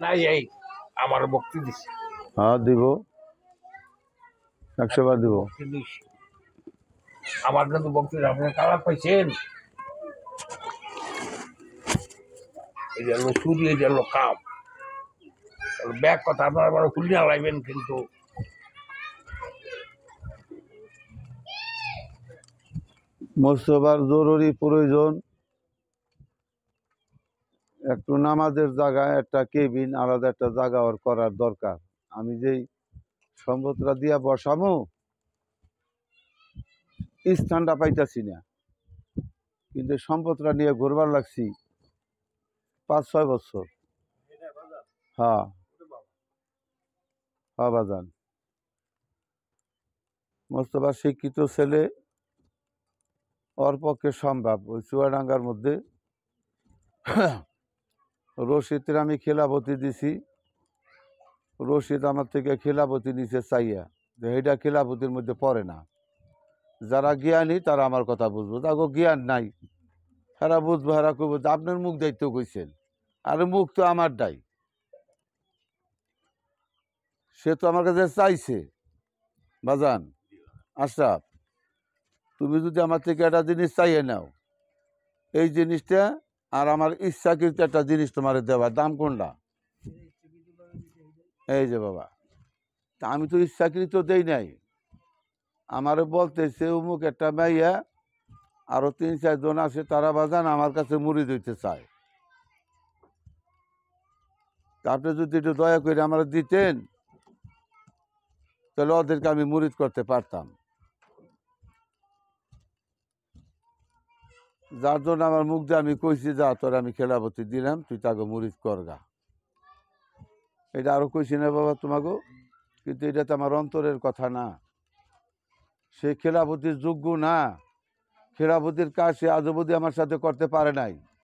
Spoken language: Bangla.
নাই এই আমার ভক্তি দিছে। হ্যাঁ দিব, 100 বার দিব। ভক্তি দিছে আমার কিন্তু ভক্তি আপনি খারাপ পাইছেন। এই যে সুদি, এই যে কাম ব্যাগ কথা আপনার আবার খুলিয়া লাগবেন কিন্তু। মোস্তফার জরুরি প্রয়োজন একটু নামাজের জায়গায় একটা কেবিন, আলাদা একটা জায়গা ওর করার দরকার। আমি যেই সম্পদটা দিয়া বসামো স্থানটা পাইতাছি না, কিন্তু সম্পদটা নিয়ে ঘুরবার লাগছি 5-6 বছর। হ্যাঁ হ্যাঁ বাজান, মোস্তফা শিক্ষিত ছেলে, ওর পক্ষে সম্ভব। ওই চুয়াডাঙ্গার মধ্যে রশিদের আমি খেলাপতি দিছি, রশিদ আমার থেকে খেলাপতি নিচে চাইয়া যে এটা খেলাপতির মধ্যে পড়ে না। যারা জ্ঞানী তারা আমার কথা বুঝবো, তাকে জ্ঞান নাই, তারা বুঝবো, হারা করবো আপনার মুখ দায়িত্ব কইছেন, আর মুখ তো আমার দায়। সে তো আমার কাছে চাইছে। বাজান আশরাফ, তুমি যদি আমার থেকে একটা জিনিস চাইয়ে নাও, এই জিনিসটা আর আমার ইচ্ছাকৃত একটা জিনিস তোমার দেওয়ার দাম কোনটা? এই যে বাবা, তা আমি তো ইচ্ছাকৃত দেই নাই। আমারে বলতেছে অমুক একটা মাইয়া আরো 3-4 জন আছে, তারা বাজান আমার কাছে মুড়ি দিতে চায়। তা আপনি যদি একটু দয়া করে আমার দিতেন তাহলে ওদেরকে আমি মুরিদ করতে পারতাম। যার জন্য আমার মুখ দিয়ে আমি কইছি যা তোর আমি খেলাপতি দিলাম, তুই তাকে মুরিদ করগা। এটা আরো কইছি না বাবা তোমাকে, কিন্তু এটা তো আমার অন্তরের কথা না। সে খেলাপতির যোগ্য না, খেলাপতির কাজ সে আজ অবধি আমার সাথে করতে পারে নাই।